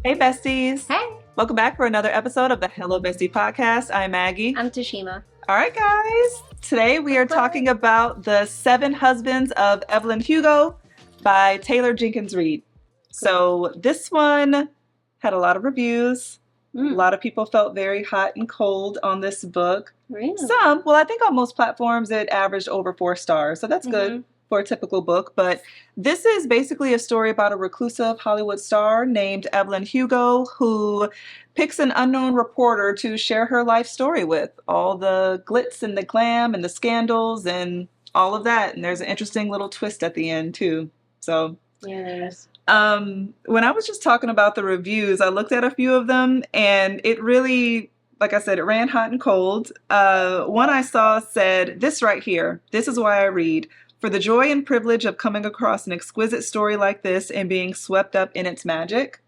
Hey, besties. Hey, Welcome back for another episode of the Hello Bestie podcast. I'm Maggie. I'm Tashima. All right, guys. Today we are talking about The Seven Husbands of Evelyn Hugo by Taylor Jenkins Reid. So this one had a lot of reviews. A lot of people felt very hot and cold on this book. Really? I think on most platforms it averaged over 4 stars. So that's good for a typical book. But this is basically a story about a reclusive Hollywood star named Evelyn Hugo who picks an unknown reporter to share her life story with. All the glitz and the glam and the scandals and all of that. And there's an interesting little twist at the end too. So Yeah, there is. when I was just talking about the reviews, I looked at a few of them and it really, like I said, it ran hot and cold. One I saw said, "This right here, this is why I read. For the joy and privilege of coming across an exquisite story like this and being swept up in its magic."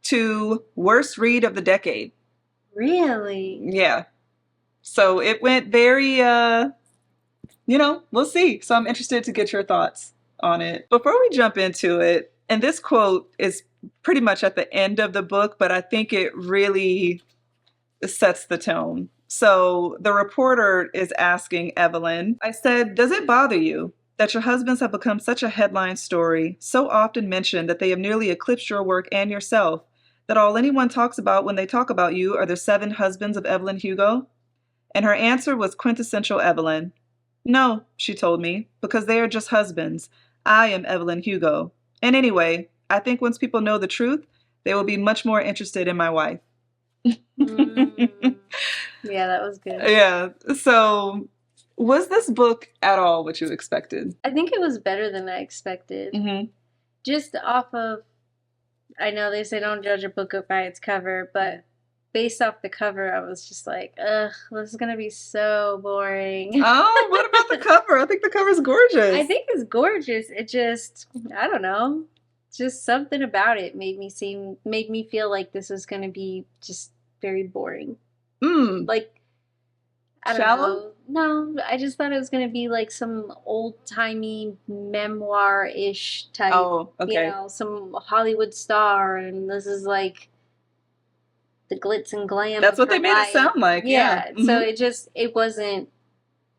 To worst read of the decade. Really? Yeah. So it went very, we'll see. So I'm interested to get your thoughts on it. Before we jump into it, and this quote is pretty much at the end of the book, but I think it really sets the tone. So the reporter is asking Evelyn, I said, "Does it bother you that your husbands have become such a headline story, so often mentioned that they have nearly eclipsed your work and yourself, that all anyone talks about when they talk about you are the seven husbands of Evelyn Hugo?" And her answer was quintessential Evelyn. "No," she told me, "because they are just husbands. I am Evelyn Hugo. And anyway, I think once people know the truth, they will be much more interested in my wife." Yeah, that was good. Yeah. So, was this book at all what you expected? I think it was better than I expected. Just off of, I know they say don't judge a book by its cover, but based off the cover, I was just like, ugh, this is going to be so boring. Oh, what about the cover? I think the cover's gorgeous. I think it's gorgeous. It just, I don't know, just something about it made me feel like this was going to be just very boring. Like, I don't Shallow? know. No, I just thought it was going to be like some old-timey memoir-ish type, some Hollywood star, and this is like the glitz and glam. That's what they made it sound like. Yeah. So it wasn't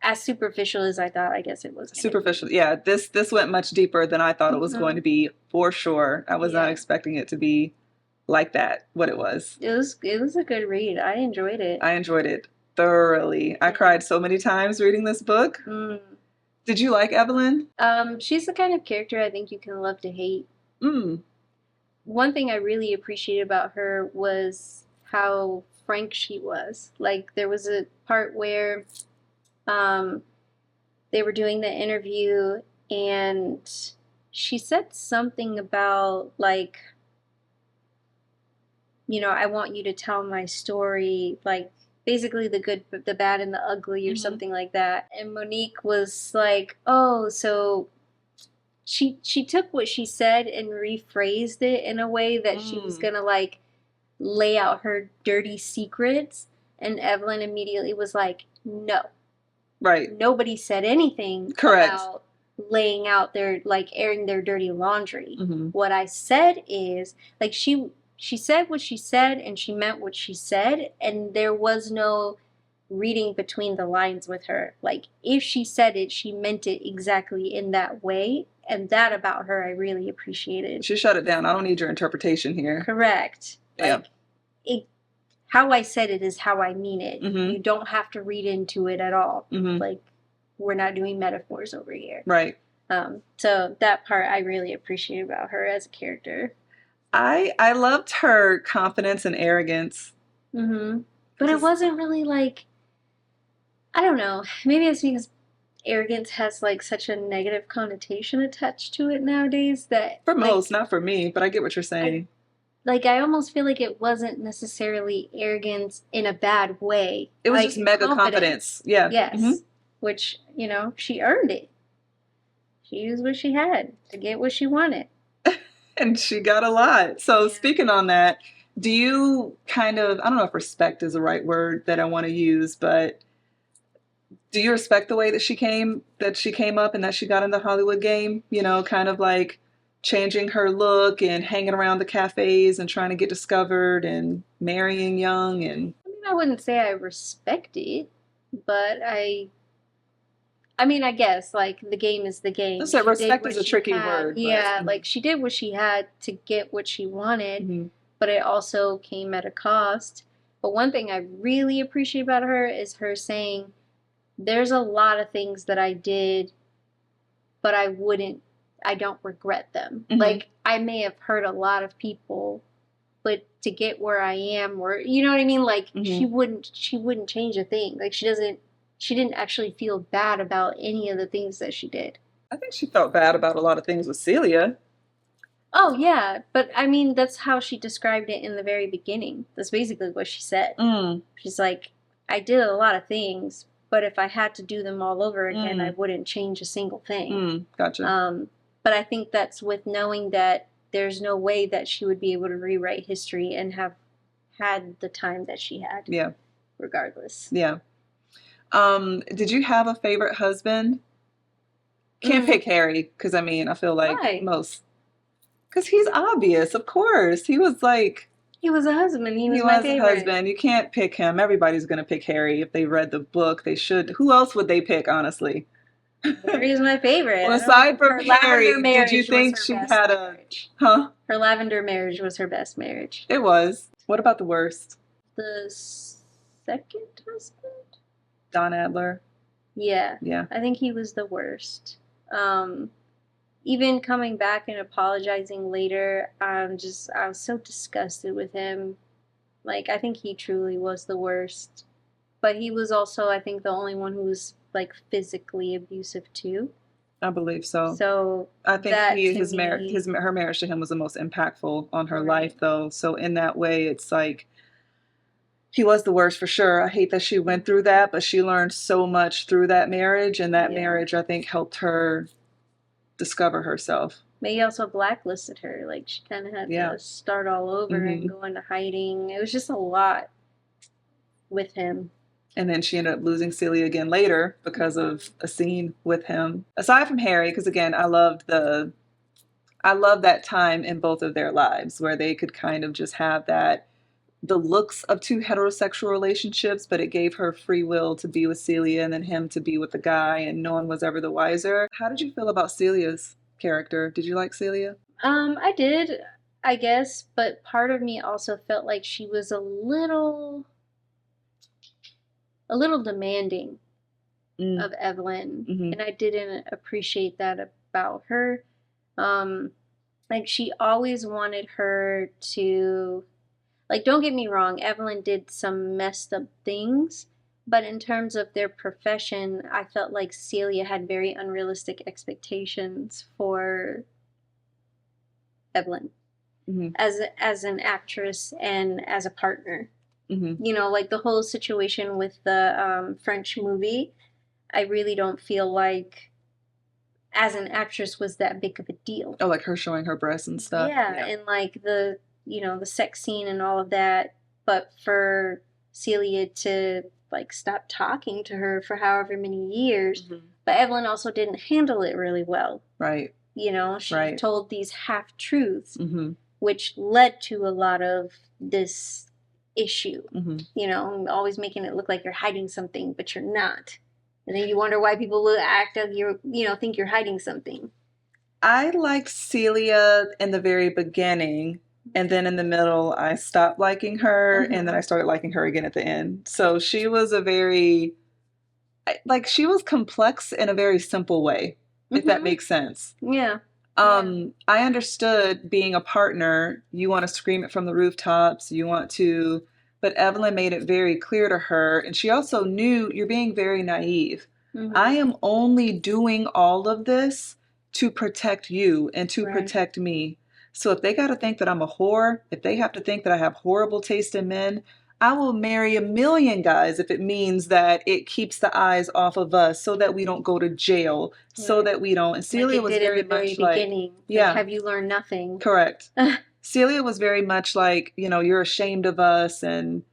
as superficial as I thought. I guess it was superficial. Yeah, this went much deeper than I thought it was going to be, for sure. I was not expecting it to be like that. What it was. It was a good read. I enjoyed it. I enjoyed it thoroughly. I cried so many times reading this book. Did you like Evelyn? She's the kind of character I think you can love to hate. One thing I really appreciated about her was how frank she was. Like, there was a part where they were doing the interview and she said something about, like, I want you to tell my story, like, basically the good, the bad, and the ugly, or something like that. And Monique was like, oh, so she took what she said and rephrased it in a way that she was gonna, like, lay out her dirty secrets. And Evelyn immediately was like, no. Right. Nobody said anything about laying out their, like, airing their dirty laundry. What I said is, like, she said what she said, and she meant what she said, and there was no reading between the lines with her. Like, if she said it, she meant it exactly in that way, and that about her I really appreciated. She shut it down. I don't need your interpretation here. Correct. Yeah. Like, how I said it is how I mean it. You don't have to read into it at all. Like, we're not doing metaphors over here. Right. So that part I really appreciate about her as a character. I loved her confidence and arrogance. But it wasn't really, like, I don't know. Maybe it's because arrogance has, like, such a negative connotation attached to it nowadays that... For most, like, not for me, but I get what you're saying. I almost feel like it wasn't necessarily arrogance in a bad way. It was like, just mega confidence. Yeah. Yes. Which, she earned it. She used what she had to get what she wanted. And she got a lot. So speaking on that, do you kind of, I don't know if respect is the right word that I want to use, but do you respect the way that she came up and that she got in the Hollywood game? Kind of like changing her look and hanging around the cafes and trying to get discovered and marrying young. And I mean, I wouldn't say I respect it, but I mean, I guess like the game is the game. So respect is a tricky word. Yeah, like she did what she had to get what she wanted, but it also came at a cost. But one thing I really appreciate about her is her saying, there's a lot of things that I did, but I don't regret them. Like, I may have hurt a lot of people, but to get where I am, or you know what I mean? Like, she wouldn't change a thing. Like, she didn't actually feel bad about any of the things that she did. I think she felt bad about a lot of things with Celia. Oh, yeah. But I mean, that's how she described it in the very beginning. That's basically what she said. She's like, I did a lot of things, but if I had to do them all over again, I wouldn't change a single thing. Gotcha. But I think that's with knowing that there's no way that she would be able to rewrite history and have had the time that she had. Yeah. Regardless. Yeah. Did you have a favorite husband? Can't pick Harry, because I mean, I feel like most. Because he's obvious, of course. He was like... He was a husband. He was my favorite. A husband. You can't pick him. Everybody's going to pick Harry. If they read the book, they should. Who else would they pick, honestly? Harry's my favorite. Well, aside from Harry, did you think she had a... Marriage. Huh? Her lavender marriage was her best marriage. It was. What about the worst? The second husband? Don Adler. Yeah. Yeah. I think he was the worst. Even coming back and apologizing later, I was so disgusted with him. Like, I think he truly was the worst. But he was also, I think, the only one who was, like, physically abusive, too. I believe so. So I think her marriage to him was the most impactful on her life, though. So in that way, it's like, he was the worst for sure. I hate that she went through that, but she learned so much through that marriage. And that marriage, I think, helped her discover herself. But he also blacklisted her. Like, she kind of had to start all over and go into hiding. It was just a lot with him. And then she ended up losing Celia again later because of a scene with him. Aside from Harry, because again, I love that time in both of their lives where they could kind of just have the looks of two heterosexual relationships, but it gave her free will to be with Celia and then him to be with the guy, and no one was ever the wiser. How did you feel about Celia's character? Did you like Celia? I did, I guess, but part of me also felt like she was a little demanding of Evelyn, and I didn't appreciate that about her. Like, she always wanted her to... Like, don't get me wrong, Evelyn did some messed up things, but in terms of their profession, I felt like Celia had very unrealistic expectations for Evelyn as an actress and as a partner. You know, like the whole situation with the French movie, I really don't feel like as an actress was that big of a deal. Oh, like her showing her breasts and stuff? Yeah. And like the sex scene and all of that, but for Celia to like stop talking to her for however many years, but Evelyn also didn't handle it really well. Right. You know, she told these half-truths, which led to a lot of this issue. You know, always making it look like you're hiding something, but you're not. And then you wonder why people will act like think you're hiding something. I liked Celia in the very beginning. And then in the middle, I stopped liking her, and then I started liking her again at the end. So she was she was complex in a very simple way, if that makes sense. Yeah. I understood being a partner, you want to scream it from the rooftops, but Evelyn made it very clear to her, and she also knew you're being very naive. I am only doing all of this to protect you and to protect me. So if they got to think that I'm a whore, if they have to think that I have horrible taste in men, I will marry a million guys if it means that it keeps the eyes off of us so that we don't go to jail, so that we don't. And Celia was very much like, have you learned nothing? Correct. Celia was very much like, you're ashamed of us, and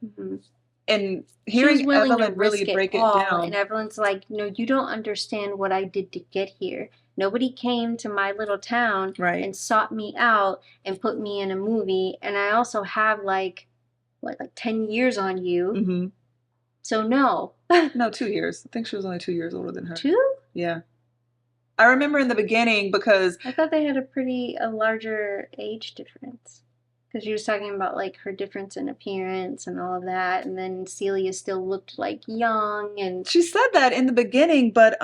hearing Evelyn really break it down. And Evelyn's like, no, you don't understand what I did to get here. Nobody came to my little town and sought me out and put me in a movie. And I also have like 10 years on you. Mm-hmm. So no. No, 2 years. I think she was only 2 years older than her. 2? Yeah. I remember in the beginning because I thought they had a larger age difference. Because she was talking about like her difference in appearance and all of that, and then Celia still looked like young, and she said that in the beginning, but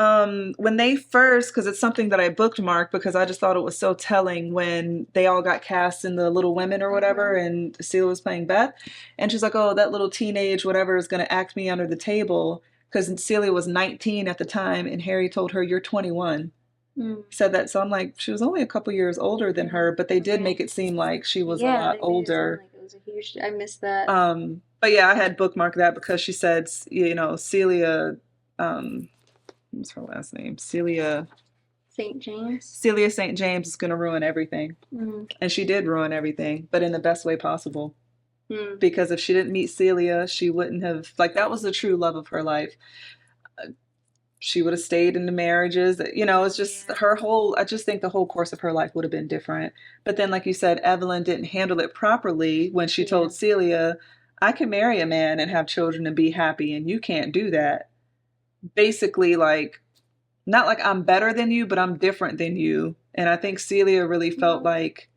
when they first, because it's something that I bookmarked because I just thought it was so telling when they all got cast in the Little Women or whatever, and Celia was playing Beth, and she's like, oh, that little teenage whatever is going to act me under the table, because Celia was 19 at the time, and Harry told her, you're 21. Said that, so I'm like, she was only a couple years older than her, but they did make it seem like she was a lot older. It was a huge. I missed that. But yeah, I had bookmarked that because she said, you know, Celia, what's her last name? Celia St. James. Celia St. James is going to ruin everything, and she did ruin everything, but in the best way possible. Because if she didn't meet Celia, she wouldn't have, like, that was the true love of her life. She would have stayed in the marriages. You know, it's just her whole, I just think the whole course of her life would have been different. But then, like you said, Evelyn didn't handle it properly when she told Celia, I can marry a man and have children and be happy, and you can't do that. Basically, like, not like I'm better than you, but I'm different than you. And I think Celia really felt like,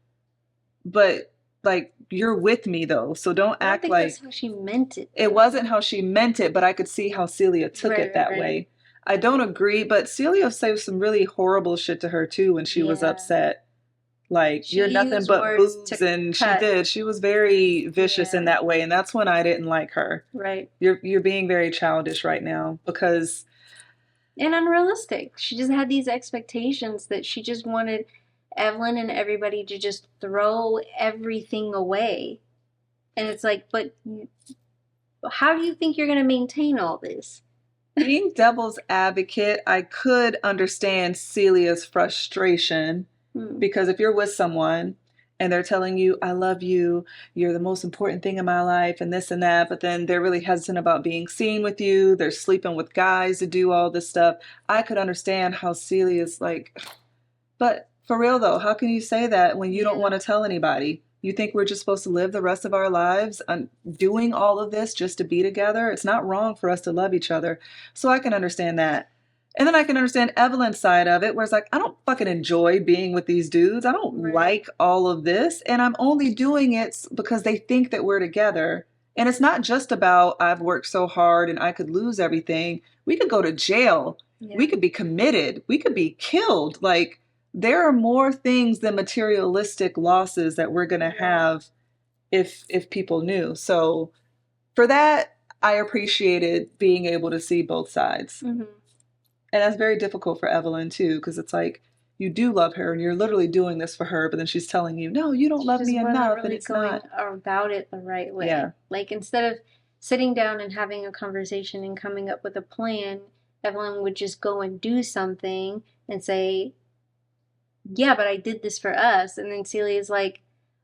but like, you're with me though, so don't act like that's how she meant it. It wasn't how she meant it, but I could see how Celia took it that way. I don't agree, but Celia said some really horrible shit to her too when she was upset. Like, you're nothing but boobs, and she did. She was very vicious in that way, and that's when I didn't like her. Right. You're being very childish right now because... And unrealistic. She just had these expectations that she just wanted Evelyn and everybody to just throw everything away. And it's like, but how do you think you're going to maintain all this? Being devil's advocate, I could understand Celia's frustration because if you're with someone and they're telling you, I love you, you're the most important thing in my life, and this and that, but then they're really hesitant about being seen with you, they're sleeping with guys to do all this stuff, I could understand how Celia's like, but for real though, how can you say that when you don't want to tell anybody? You think we're just supposed to live the rest of our lives doing all of this just to be together? It's not wrong for us to love each other. So I can understand that. And then I can understand Evelyn's side of it, where it's like, I don't fucking enjoy being with these dudes. I don't like all of this. And I'm only doing it because they think that we're together. And it's not just about, I've worked so hard and I could lose everything. We could go to jail. Yeah. We could be committed. We could be killed. Like, there are more things than materialistic losses that we're going to have if people knew. So for that, I appreciated being able to see both sides. And that's very difficult for Evelyn too, because it's like, you do love her and you're literally doing this for her, but then she's telling you, no, you don't love me enough. Really, and it's not about it the right way. Yeah. Like, instead of sitting down and having a conversation and coming up with a plan, Evelyn would just go and do something and say, yeah, but I did this for us. And then Celia's like,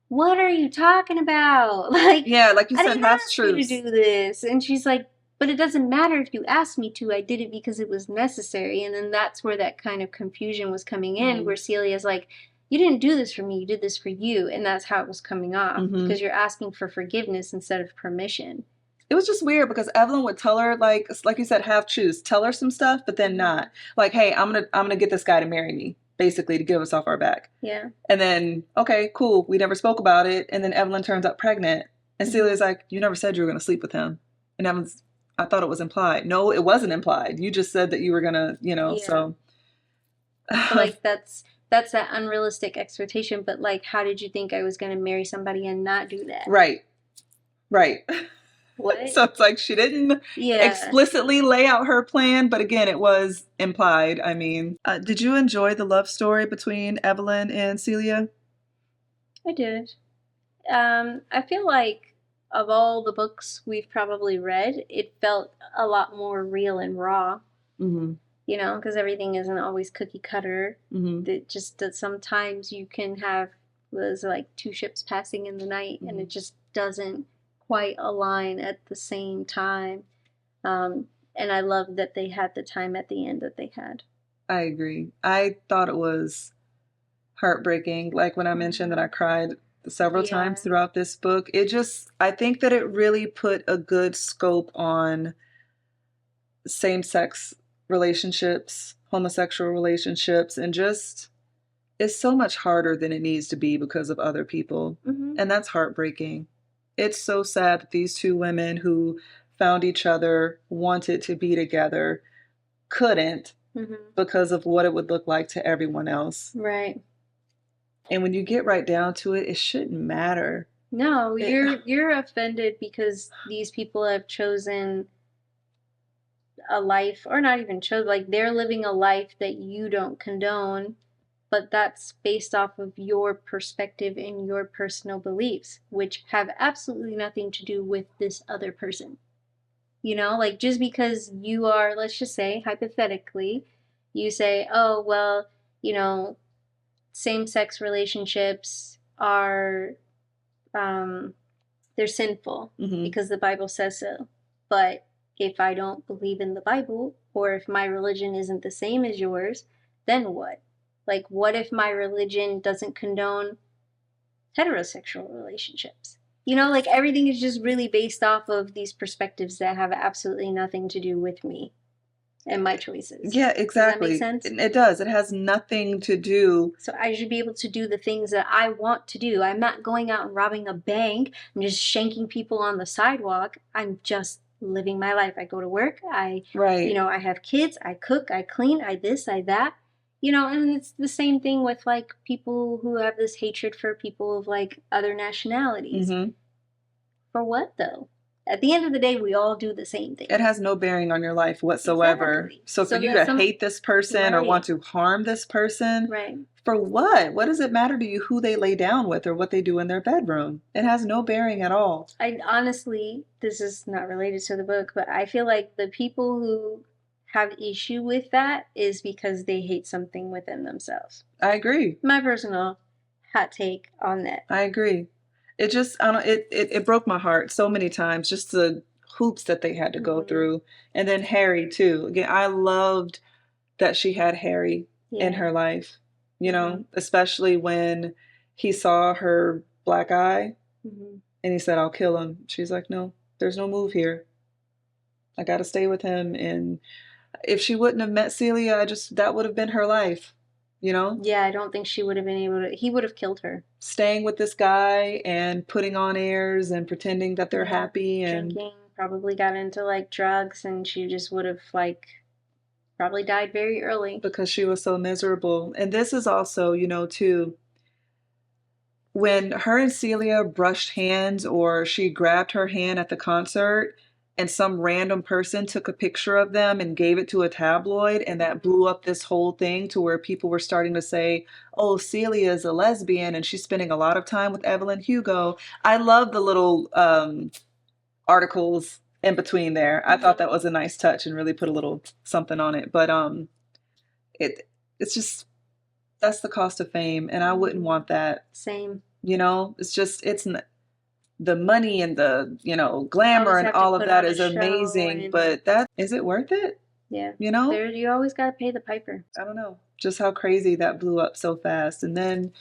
what are you talking about? Like, yeah, like you said, half truth. I didn't ask you to do this. And she's like, but it doesn't matter if you asked me to. I did it because it was necessary. And then that's where that kind of confusion was coming in, where Celia's like, you didn't do this for me. You did this for you. And that's how it was coming off, because you're asking for forgiveness instead of permission. It was just weird because Evelyn would tell her, like you said, half truths, tell her some stuff, but then not. Like, hey, I'm gonna get this guy to marry me, basically, to get us off our back. Yeah. And then, okay, cool, we never spoke about it. And then Evelyn turns up pregnant. And Celia's like, you never said you were going to sleep with him. And Evelyn's, I thought it was implied. No, it wasn't implied. You just said that you were going to, so. I feel like that's that unrealistic expectation. But, like, how did you think I was going to marry somebody and not do that? Right. What? So it's like she didn't explicitly lay out her plan, but again, it was implied. I mean, did you enjoy the love story between Evelyn and Celia? I did. I feel like of all the books we've probably read, it felt a lot more real and raw. You know, because everything isn't always cookie cutter. That sometimes you can have was like two ships passing in the night, and it just doesn't quite align at the same time. And I love that they had the time at the end that they had. I agree. I thought it was heartbreaking. Like when I mentioned that I cried several times throughout this book, I think that it really put a good scope on same-sex relationships, homosexual relationships, and just it's so much harder than it needs to be because of other people. And that's heartbreaking. It's so sad that these two women who found each other, wanted to be together, couldn't because of what it would look like to everyone else. Right. And when you get right down to it, it shouldn't matter. No, you're offended because these people have chosen a life, or not even chose, like they're living a life that you don't condone, but that's based off of your perspective and your personal beliefs, which have absolutely nothing to do with this other person. You know, like just because you are, let's just say, hypothetically, you say, oh, well, you know, same-sex relationships are, they're sinful because the Bible says so. But if I don't believe in the Bible, or if my religion isn't the same as yours, then what? Like, what if my religion doesn't condone heterosexual relationships? You know, like everything is just really based off of these perspectives that have absolutely nothing to do with me and my choices. Yeah, exactly. Does that make sense? It does. It has nothing to do. So I should be able to do the things that I want to do. I'm not going out and robbing a bank. I'm just shanking people on the sidewalk. I'm just living my life. I go to work. You know, I have kids. I cook. I clean. I this. I that. You know, and it's the same thing with like people who have this hatred for people of like other nationalities. For what though? At the end of the day, we all do the same thing. It has no bearing on your life whatsoever. Exactly. So for you to hate this person or want to harm this person, for what? What does it matter to you who they lay down with or what they do in their bedroom? It has no bearing at all. I honestly, this is not related to the book, but I feel like the people who have issue with that is because they hate something within themselves. I agree. My personal hot take on that. I agree. It just, I don't, it broke my heart so many times, just the hoops that they had to go through. And then Harry too. Again, I loved that she had Harry in her life, you know, especially when he saw her black eye and he said, I'll kill him. She's like, no, there's no move here. I got to stay with him. And if she wouldn't have met Celia, that would have been her life. You know? Yeah, I don't think she would have been able to. He would have killed her. Staying with this guy and putting on airs and pretending that they're happy and drinking, probably got into like drugs, and she just would have like probably died very early because she was so miserable. And this is also, you know, too, when her and Celia brushed hands or she grabbed her hand at the concert, and some random person took a picture of them and gave it to a tabloid, and that blew up this whole thing to where people were starting to say, oh, Celia is a lesbian and she's spending a lot of time with Evelyn Hugo. I love the little articles in between there. I thought that was a nice touch and really put a little something on it. But it's just, that's the cost of fame, and I wouldn't want that. Same. You know, it's the money and the, you know, glamour and all of that is amazing, but is it worth it? Yeah. You know? You always got to pay the piper. I don't know. Just how crazy that blew up so fast. And then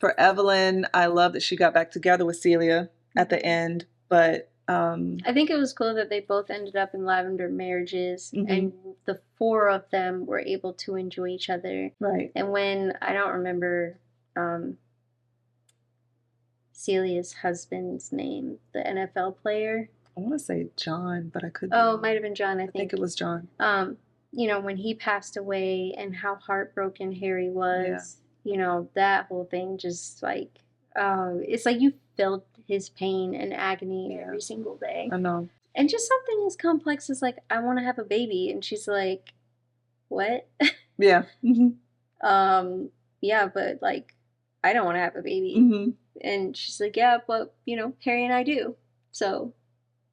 for Evelyn, I love that she got back together with Celia at the end, but I think it was cool that they both ended up in lavender marriages and the four of them were able to enjoy each other. Right. And when, I don't remember Celia's husband's name, the NFL player. I want to say John, but I could. Oh, it might have been John. I think it was John. You know, when he passed away and how heartbroken Harry was, you know, that whole thing just like, it's like you felt his pain and agony every single day. I know. And just something as complex as like, I want to have a baby, and she's like, what? Yeah. Yeah, but like, I don't want to have a baby. And she's like, yeah, but, you know, Harry and I do. So,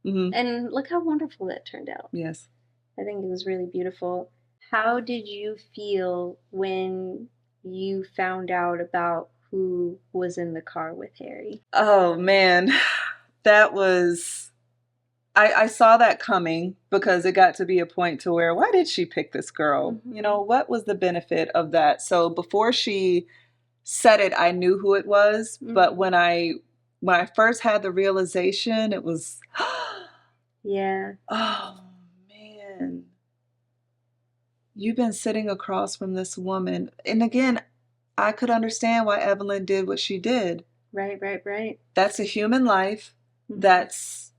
and look how wonderful that turned out. Yes. I think it was really beautiful. How did you feel when you found out about who was in the car with Harry? Oh, man. That was I saw that coming because it got to be a point to where, why did she pick this girl? You know, what was the benefit of that? So before she said it, I knew who it was. But when I first had the realization, it was, yeah. oh man, you've been sitting across from this woman. And again, I could understand why Evelyn did what she did. Right. That's a human life. That's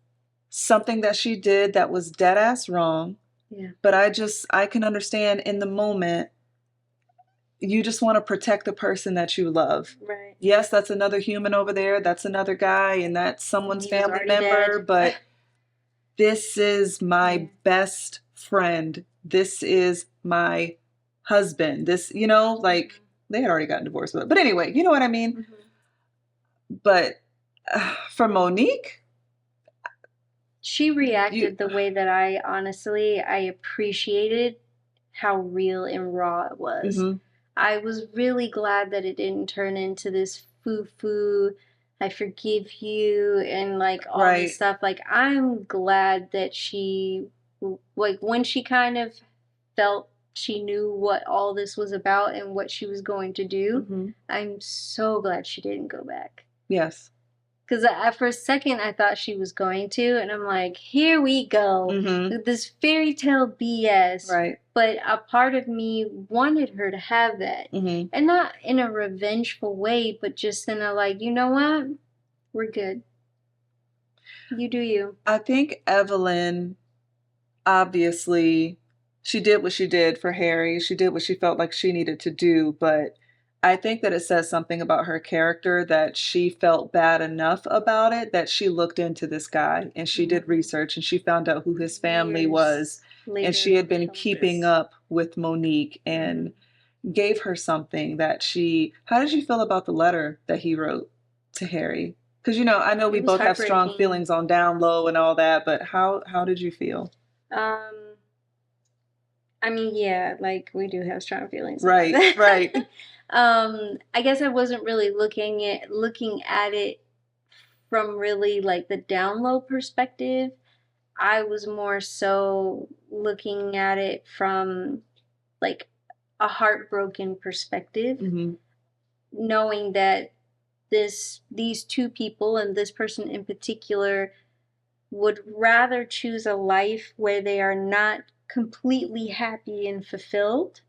something that she did that was dead ass wrong. Yeah. But I can understand in the moment, you just want to protect the person that you love. Right. Yes, that's another human over there. That's another guy, and that's someone's family member. Dead. But this is my best friend. This is my husband. This, you know, like they had already gotten divorced. But anyway, you know what I mean? But for Monique, she reacted the way that I appreciated how real and raw it was. I was really glad that it didn't turn into this foo-foo, I forgive you, and like all this stuff. Like, I'm glad that she, like, when she kind of felt she knew what all this was about and what she was going to do, I'm so glad she didn't go back. Yes. Because for a second, I thought she was going to, and I'm like, here we go. This fairy tale BS. Right. But a part of me wanted her to have that. And not in a revengeful way, but just in a like, you know what? We're good. You do you. I think Evelyn, obviously, she did what she did for Harry. She did what she felt like she needed to do, but I think that it says something about her character that she felt bad enough about it that she looked into this guy and she did research and she found out who his family was. And she had been keeping up with Monique and gave her something that how did you feel about the letter that he wrote to Harry? Because, you know, I know we both have strong feelings on down low and all that, but how did you feel? I mean, yeah, like we do have strong feelings. Right. I guess I wasn't really looking at it from really like the down low perspective. I was more so looking at it from like a heartbroken perspective, knowing that these two people and this person in particular would rather choose a life where they are not completely happy and fulfilled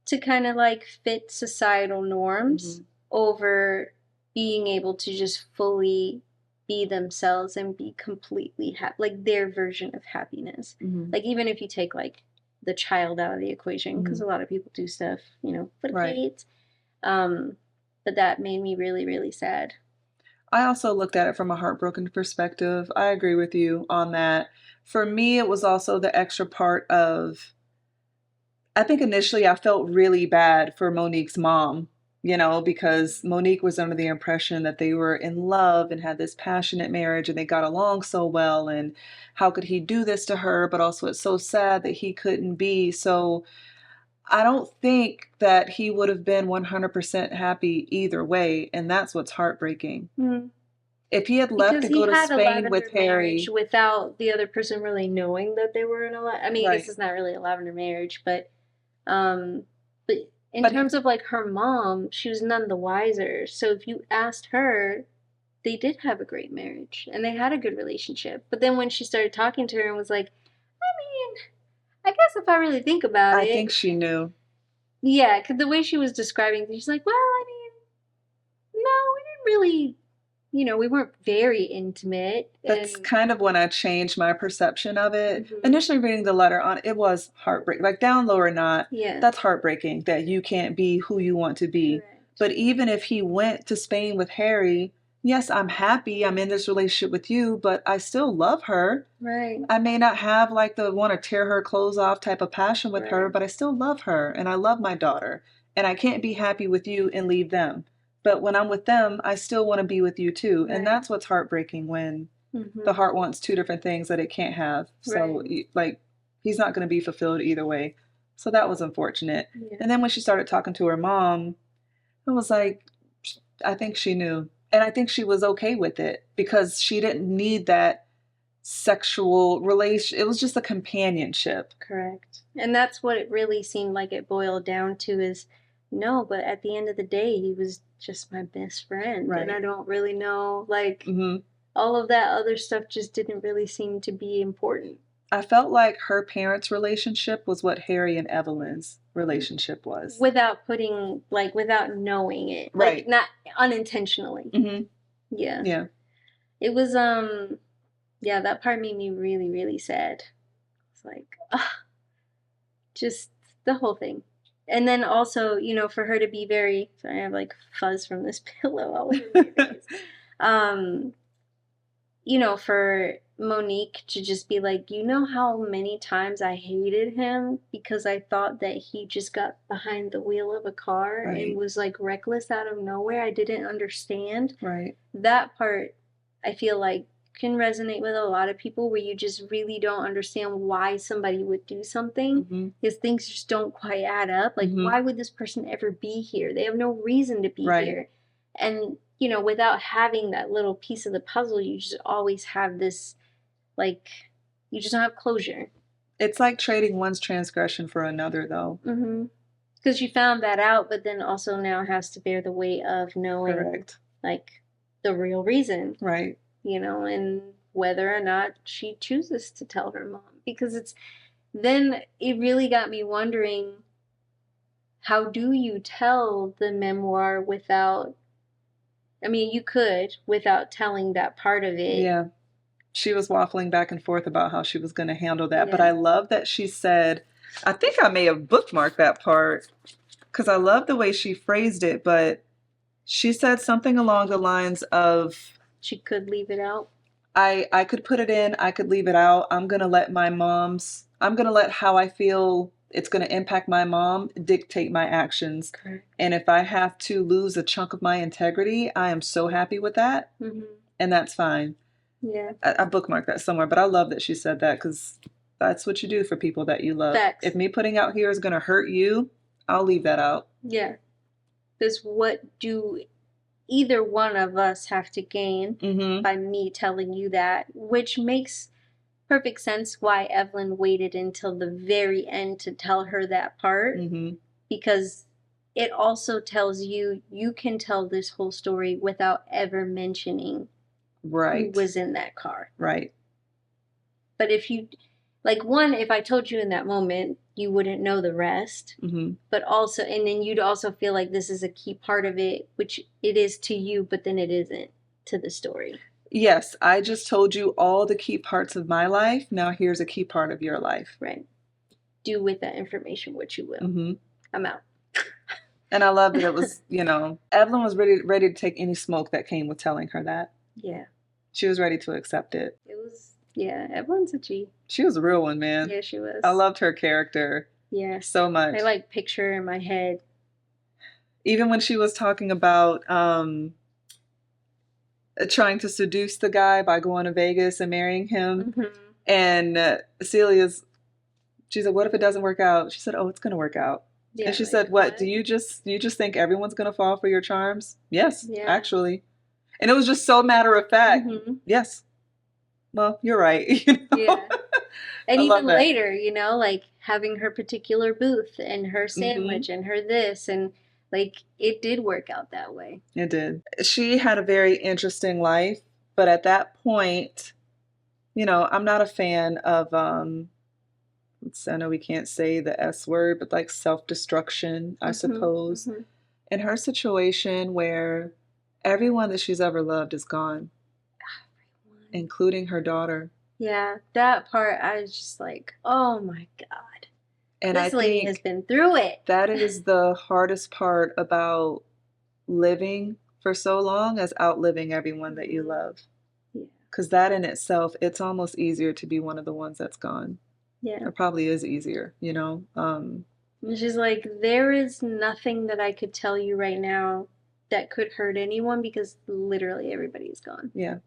to kind of like fit societal norms over being able to just fully be themselves and be completely happy, like their version of happiness. Like even if you take like the child out of the equation, because a lot of people do stuff, you know, for the kids. But that made me really, really sad. I also looked at it from a heartbroken perspective. I agree with you on that. For me, it was also the extra part of, I think initially I felt really bad for Monique's mom, you know, because Monique was under the impression that they were in love and had this passionate marriage and they got along so well. And how could he do this to her? But also it's so sad that he couldn't be. So I don't think that he would have been 100% happy either way. And that's what's heartbreaking. If he had left to go to Spain with Harry without the other person really knowing that they were in a I mean, I guess it's not really a lavender marriage, but in terms of like her mom, she was none the wiser. So if you asked her, they did have a great marriage and they had a good relationship. But then when she started talking to her and was like, I mean, I guess if I really think about it, I think she knew. Yeah, because the way she was describing things, she's like, well, I mean, no, we didn't really, you know, we weren't very intimate. That's kind of when I changed my perception of it. Initially reading the letter on it was heartbreaking. Like down low or not, that's heartbreaking that you can't be who you want to be. Correct. But even if he went to Spain with Harry, yes, I'm happy. I'm in this relationship with you, but I still love her. Right. I may not have like the want to tear her clothes off type of passion with her, but I still love her and I love my daughter. And I can't be happy with you and leave them. But when I'm with them, I still want to be with you too. And that's what's heartbreaking when the heart wants two different things that it can't have. So like he's not going to be fulfilled either way. So that was unfortunate. Yeah. And then when she started talking to her mom, I was like, I think she knew. And I think she was okay with it because she didn't need that sexual relation. It was just a companionship. Correct. And that's what it really seemed like it boiled down to is, no, but at the end of the day, he was just my best friend. Right. And I don't really know, like, all of that other stuff just didn't really seem to be important. I felt like her parents' relationship was what Harry and Evelyn's relationship was. Without putting, like, without knowing it. Right. Like, not unintentionally. Yeah. Yeah. It was, yeah, that part made me really, really sad. It's like, just the whole thing. And then also, you know, for her to be very, sorry, I have like fuzz from this pillow all over my face. You know, for Monique to just be like, you know how many times I hated him because I thought that he just got behind the wheel of a car and was like reckless out of nowhere. I didn't understand. Right. That part, I feel like, can resonate with a lot of people where you just really don't understand why somebody would do something because things just don't quite add up. Like, why would this person ever be here? They have no reason to be here. And, you know, without having that little piece of the puzzle, you just always have this, like, you just don't have closure. It's like trading one's transgression for another, though. Because you found that out, but then also now has to bear the weight of knowing, like, the real reason. Right. You know, and whether or not she chooses to tell her mom. Because then it really got me wondering, how do you tell the memoir without, I mean, you could, without telling that part of it. Yeah. She was waffling back and forth about how she was going to handle that. But I love that she said, I think I may have bookmarked that part because I love the way she phrased it, but she said something along the lines of, she could leave it out. I could put it in, I could leave it out. I'm going to let how I feel it's going to impact my mom dictate my actions. Correct. And if I have to lose a chunk of my integrity, I am so happy with that. And that's fine. Yeah. I bookmarked that somewhere, but I love that she said that because that's what you do for people that you love. Facts. If me putting out here is going to hurt you, I'll leave that out. Yeah. Because what do either one of us have to gain by me telling you that, which makes perfect sense why Evelyn waited until the very end to tell her that part, because it also tells you can tell this whole story without ever mentioning who was in that car. Right. But if you, like, one, if I told you in that moment, you wouldn't know the rest. But also, and then you'd also feel like this is a key part of it, which it is to you, but then it isn't to the story. Yes, I just told you all the key parts of my life. Now here's a key part of your life. Right. Do with that information what you will. I'm out. And I love that it was, you know, Evelyn was ready to take any smoke that came with telling her that. Yeah. She was ready to accept it. It was, yeah, Evelyn's a G. She was a real one, man. Yeah, she was. I loved her character. Yeah. So much. I like picture her in my head. Even when she was talking about trying to seduce the guy by going to Vegas and marrying him. And she said, what if it doesn't work out? She said, oh, it's going to work out. Yeah, and she said, what? Do you just think everyone's going to fall for your charms? Yes, actually. And it was just so matter of fact. Yes. Well, you're right. You know? Yeah. And even later, you know, like having her particular booth and her sandwich and her this, and like it did work out that way. It did. She had a very interesting life, but at that point, you know, I'm not a fan of I know we can't say the S word, but like self-destruction, I suppose. In her situation where everyone that she's ever loved is gone, including her daughter. Yeah, that part, I was just like, oh my God. And this lady has been through it. That is the hardest part about living for so long, as outliving everyone that you love. Yeah. Because that in itself, it's almost easier to be one of the ones that's gone. Yeah. It probably is easier, you know? And she's like, there is nothing that I could tell you right now that could hurt anyone because literally everybody is gone. Yeah.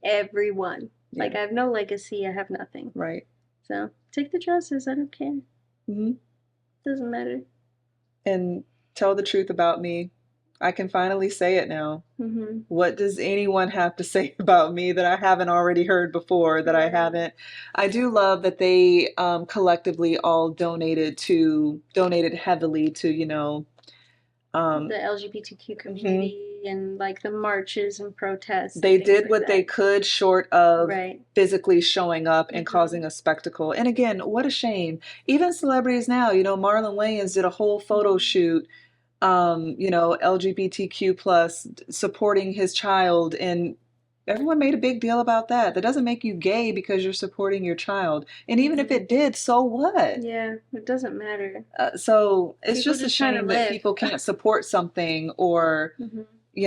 Everyone. Yeah. Like, I have no legacy. I have nothing. Right. So, take the dresses. I don't care. Doesn't matter. And tell the truth about me. I can finally say it now. Mm-hmm. What does anyone have to say about me that I haven't already heard before, that I haven't? I do love that they collectively all donated heavily to, The LGBTQ community and like the marches and protests. They and things did like what that. they could short of Right. physically showing up and causing a spectacle. And again, what a shame. Even celebrities now, Marlon Wayans did a whole photo shoot, LGBTQ plus supporting his child, and everyone made a big deal about that. That doesn't make you gay because you're supporting your child. And even if it did, so what? Yeah, it doesn't matter. So it's People just a just trying to shame that live. people can't support something or, be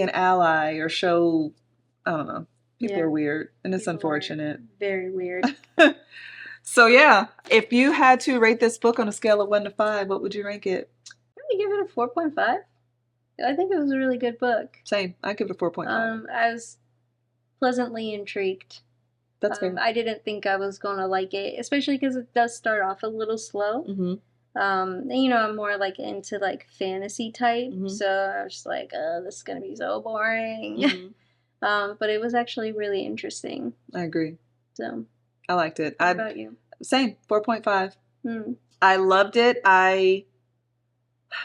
an ally or show, I don't know. People are weird, and it's unfortunate. Very weird. So yeah, if you had to rate this book on a scale of 1 to 5, what would you rank it? I give it a 4.5. I think it was a really good book. Same. I give it a 4.5. I was pleasantly intrigued. That's fair. I didn't think I was going to like it, especially because it does start off a little slow. Mm-hmm. And, I'm more like into like fantasy type, so I was just like, oh, this is going to be so boring. Mm-hmm. But it was actually really interesting. I agree. So I liked it. What about you? Same, 4.5. I loved it. I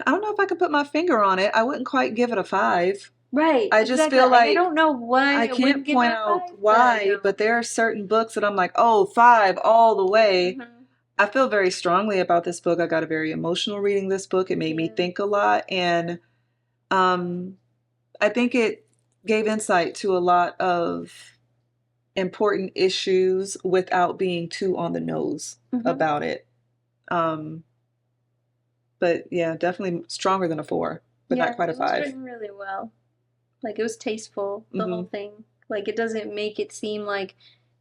don't know if I could put my finger on it. I wouldn't quite give it a 5. Right. I just feel like I don't know why. I can't point out why, but there are certain books that I'm like, oh, 5 all the way. Mm-hmm. I feel very strongly about this book. I got a very emotional reading this book. It made me think a lot, and I think it gave insight to a lot of important issues without being too on the nose about it. But yeah, definitely stronger than a 4, but not quite a 5. It was written really well. Like, it was tasteful, the whole thing. Like, it doesn't make it seem like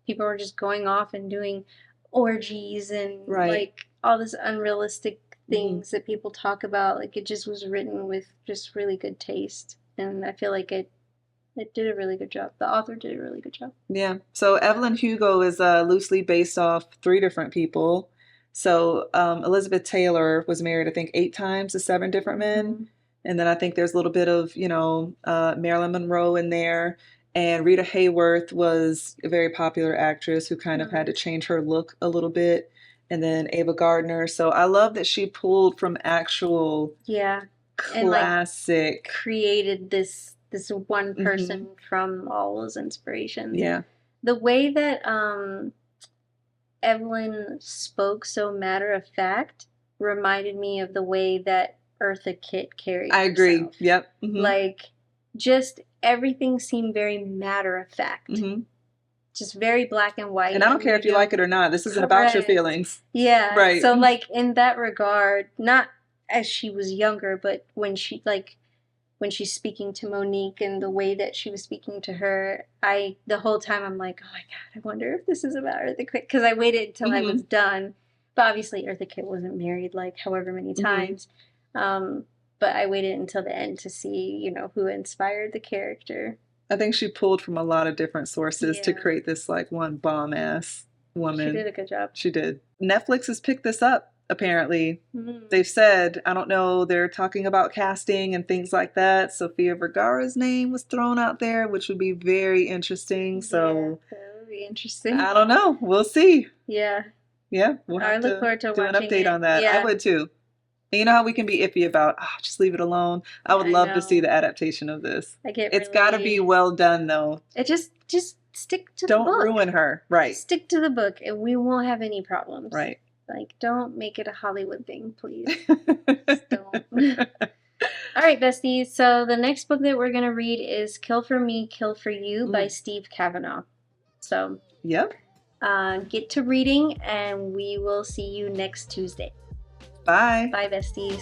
people are just going off and doing orgies and like all this unrealistic things that people talk about. Like, it just was written with just really good taste, and I feel like it did a really good job. The author did a really good job. Yeah. So Evelyn Hugo is loosely based off 3 different people. So Elizabeth Taylor was married, I think, 8 times to 7 different men. And then I think there's a little bit of, Marilyn Monroe in there. And Rita Hayworth was a very popular actress who kind of had to change her look a little bit. And then Ava Gardner. So I love that she pulled from actual classic. And like created this one person from all those inspirations. Yeah. The way that Evelyn spoke so matter of fact reminded me of the way that Eartha Kitt carried herself. I agree. Yep. Like, just everything seemed very matter of fact. Just very black and white. And I don't care if you like it or not. This isn't about your feelings. Yeah. Right. So, like, in that regard, not as she was younger, but when she's speaking to Monique and the way that she was speaking to her, the whole time I'm like, oh my God, I wonder if this is about Eartha Kitt. Because I waited until I was done. But obviously Eartha Kitt wasn't married like however many times. But I waited until the end to see, who inspired the character. I think she pulled from a lot of different sources to create this like one bomb-ass woman. She did a good job. She did. Netflix has picked this up. Apparently, they've said, I don't know, they're talking about casting and things like that. Sofia Vergara's name was thrown out there, which would be very interesting. So that would be interesting. I don't know. We'll see. Yeah. Yeah. We'll have to do an update on that. Yeah. I would too. And you know how we can be iffy about, just leave it alone. I would love to see the adaptation of this. It's got to be well done, though. It just stick to the book. Don't ruin her. Right. Stick to the book, and we won't have any problems. Right. Like, don't make it a Hollywood thing, please. Just don't. All right, besties. So the next book that we're going to read is Kill for Me, Kill for You by Steve Cavanagh. So, yep. Get to reading, and we will see you next Tuesday. Bye. Bye, besties.